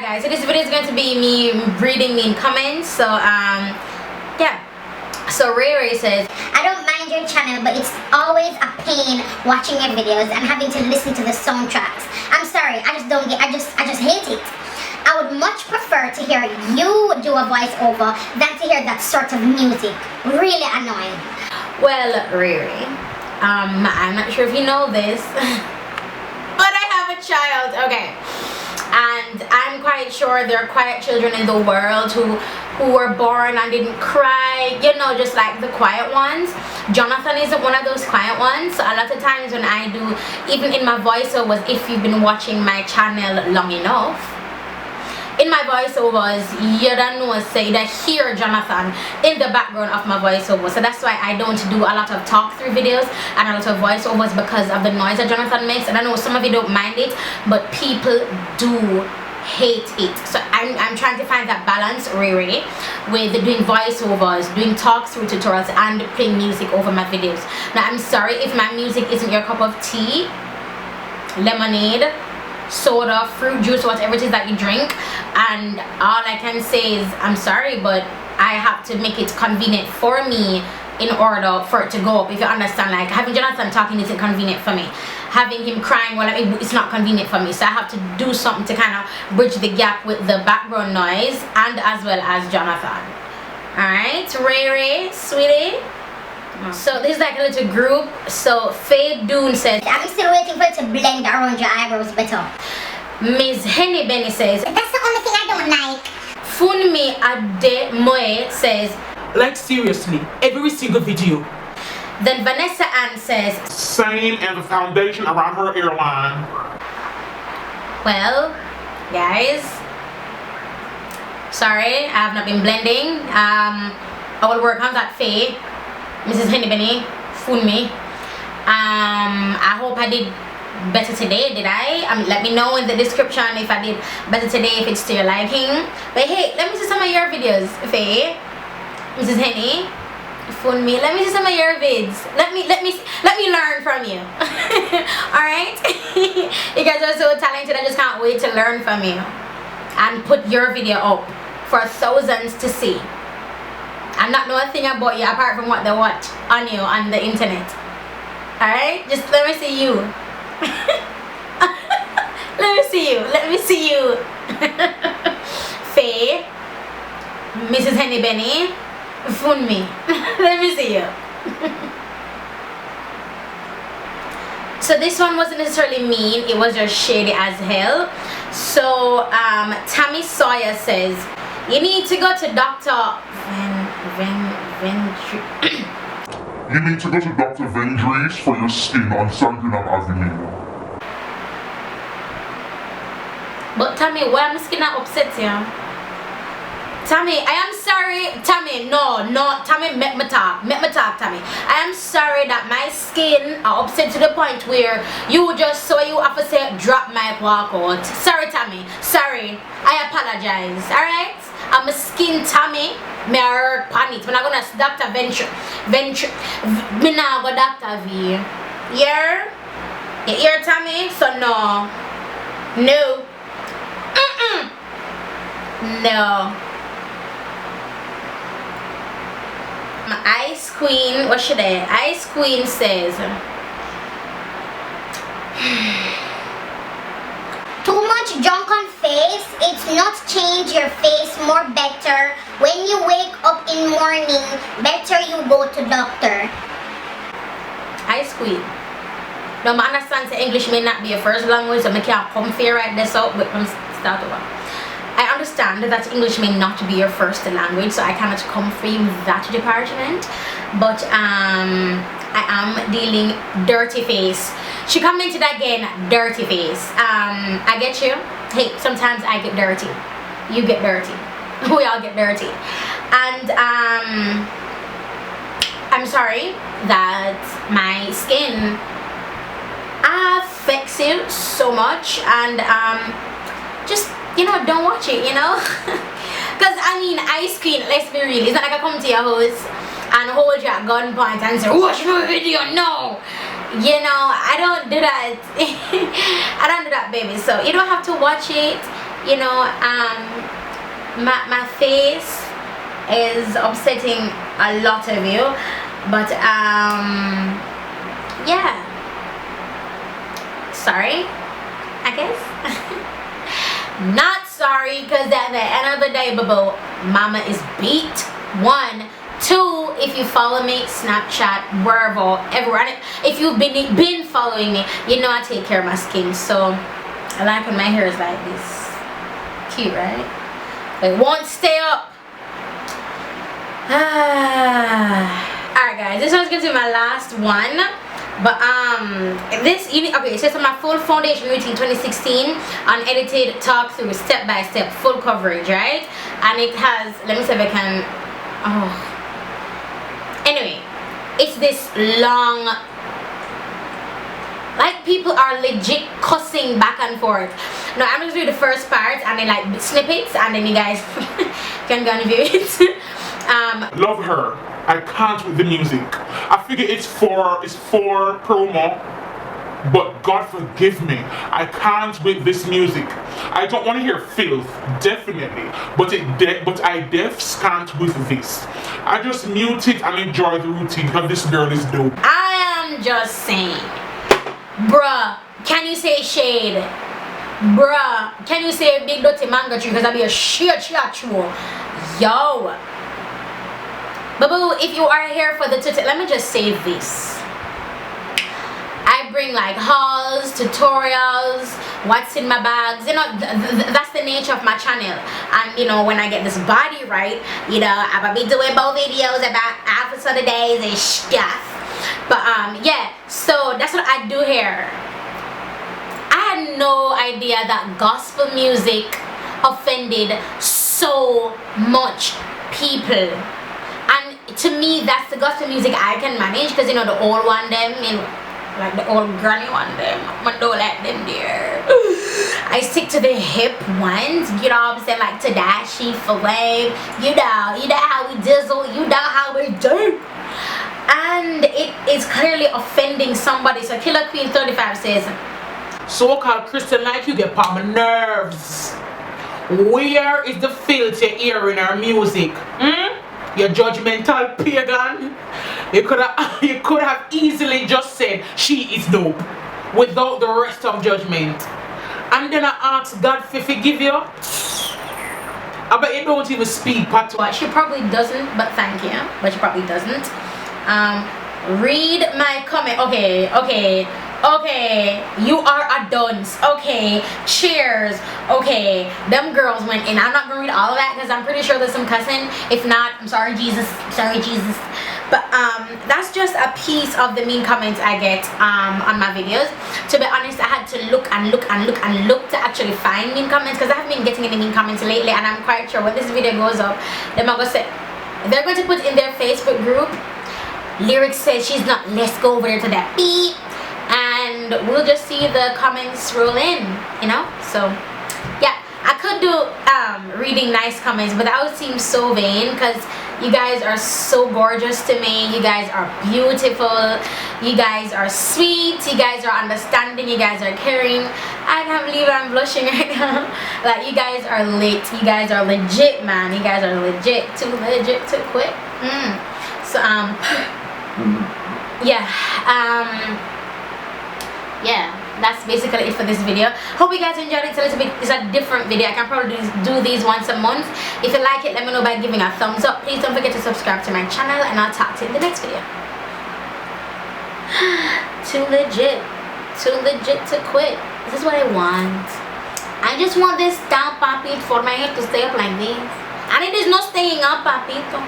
guys, so this video is going to be me reading mean comments. So yeah, so Ray says, I don't mind your channel, but it's always a pain watching your videos and having to listen to the soundtracks. I'm sorry, I just hate it. I would much prefer to hear you do a voiceover than to hear that sort of music. Really annoying. well, Ray, I'm not sure if you know this, but I have a child, okay, and I'm quite sure there are quiet children in the world who were born and didn't cry, you know, just like the quiet ones. Jonathan isn't one of those quiet ones. So a lot of times when I do, even in my voiceovers, if you've been watching my channel long enough, in my voiceovers, you don't know, say that hear Jonathan in the background of my voiceover. So that's why I don't do a lot of talk through videos and a lot of voiceovers, because of the noise that Jonathan makes. And I know some of you don't mind it, but people do hate it. So I'm trying to find that balance, Riri, with doing voiceovers, doing talk through tutorials, and playing music over my videos. Now I'm sorry if my music isn't your cup of tea, lemonade, soda, fruit juice, whatever it is that you drink, and all I can say is I'm sorry, but I have to make it convenient for me in order for it to go up, if you understand. Like having Jonathan talking isn't convenient for me, having him crying while it's not convenient for me, so I have to do something to kind of bridge the gap with the background noise and as well as Jonathan. Alright, Ray, sweetie. So this is like a little group. So Faye Doon says, I'm still waiting for it to blend around your eyebrows better. Miss Henny Benny says, that's the only thing I don't like. Funmi Ademoye says, like seriously, every single video. Then Vanessa Ann says, same, and the foundation around her airline. well, guys, sorry, I have not been blending. I will work on that, Faye, Mrs. Henny Benny, Funmi. I hope I did better today. Did I? Let me know in the description if I did better today, if it's to your liking. But hey, let me see some of your videos, Faye, Mrs. Henny, Funmi. Let me see some of your vids. Let me learn from you. All right. You guys are so talented. I just can't wait to learn from you and put your video up for thousands to see. I'm not know a thing about you apart from what they watch on you on the internet. Alright? Just let me see you. Let me see you. Let me see you. Faye, Mrs. Henny Benny, Funmi. Let me see you. So this one wasn't necessarily mean, it was just shady as hell. So Tammy Sawyer says, you need to go to Dr. You need to go to Dr. Vendries for your skin on Sangunam Avenue. But Tammy, why am I skin not upset you? Tammy, I am sorry. Tammy, no, Tammy, make me talk, Tammy. I am sorry that my skin are upset to the point where you just so you have to say drop my walk out. Sorry, Tammy, sorry. I apologize, alright? I'm a skin Tammy. Me a hurt pan it. I'm not gonna Dr. Me not go Dr. V. Here? You hear Tammy? So no. No. No. Ice Queen, what should I? Ice Queen says, too much junk on face, it's not change your face more better. When you wake up in morning, better you go to doctor. Ice Queen. Now I understand that English may not be your first language, so I can't come here right this out, but I'm start over. I understand that English may not be your first language, so I cannot come for you in that department. But I am dealing dirty face. She commented again, dirty face. I get you. Hey, sometimes I get dirty. You get dirty. We all get dirty. And I'm sorry that my skin affects you so much, and just, you know, don't watch it, you know. Because I mean, Ice Queen, let's be real, it's not like I come to your house and hold you at gunpoint and say, watch my video. No, you know, I don't do that. I don't do that, baby. So you don't have to watch it. you know, my face is upsetting a lot of you, but yeah, sorry, I guess. Not sorry, because at the end of the day, boo, mama is beat. 1, 2, if you follow me, Snapchat, wherever, everywhere, if you've been following me, you know I take care of my skin. So I like when my hair is like this. Cute, right? It won't stay up. Alright guys, this one's gonna be my last one, but okay, so it's my full foundation routine 2016 unedited talk through step by step full coverage, right? And it has, let me see if I can, anyway, it's this long, like people are legit cussing back and forth. No, I'm just doing the first part and then like snippets, and then you guys can go and view it. Love her. I can't with the music. I figure it's for promo, but God forgive me, I can't with this music. I don't want to hear filth, definitely, but I defs can't with this. I just mute it and enjoy the routine because this girl is dope. I am just saying, bruh, can you say shade? Bruh, can you say big dirty mango tree because I be a shit yo. Boo, if you are here for the let me just say this. I bring like hauls, tutorials, what's in my bags, you know, that's the nature of my channel. And you know, when I get this body right, you know, I'm gonna be doing both videos about outfits of the days and stuff. But yeah, so that's what I do here. I had no idea that gospel music offended so much people. And to me, that's the gospel music I can manage, because you know the old one them, you know, like the old granny one them, I don't like them there. I stick to the hip ones, you know what I'm saying, like Tadashi, Flame, you know how we dizzle, you know how we do. And it is clearly offending somebody. So Killer Queen 35 says, So-called Christian like you get on my nerves. Where is the filth you hear in our music? You judgmental pagan. You could have easily just said she is dope without the rest of judgment. And then I ask God to forgive you. I bet you don't even speak patois. but she probably doesn't, but thank you. But she probably doesn't. Read my comment. Okay, you are a dunce. Okay, cheers. Okay, them girls went in. I'm not gonna read all of that because I'm pretty sure there's some cussing. If not, I'm sorry, Jesus. Sorry, Jesus. But that's just a piece of the mean comments I get on my videos. To be honest, I had to look to actually find mean comments, because I haven't been getting any mean comments lately, and I'm quite sure when this video goes up, they're going to put in their Facebook group, lyrics says she's not, let's go over there to that beat, and we'll just see the comments roll in, you know. So yeah, I could do reading nice comments, but that would seem so vain, because you guys are so gorgeous to me. You guys are beautiful. You guys are sweet. You guys are understanding. You guys are caring. I can't believe I'm blushing right now. Like, you guys are lit. You guys are legit, man. You guys are legit. Too legit to quit. So yeah, that's basically it for this video. Hope you guys enjoyed it. It's a different video. I can probably do these once a month. If you like it, let me know by giving a thumbs up. Please don't forget to subscribe to my channel, and I'll talk to you in the next video. Too legit to quit. This is what I want. I just want this down, papito, for my hair to stay up like this. And it is not staying up, papito.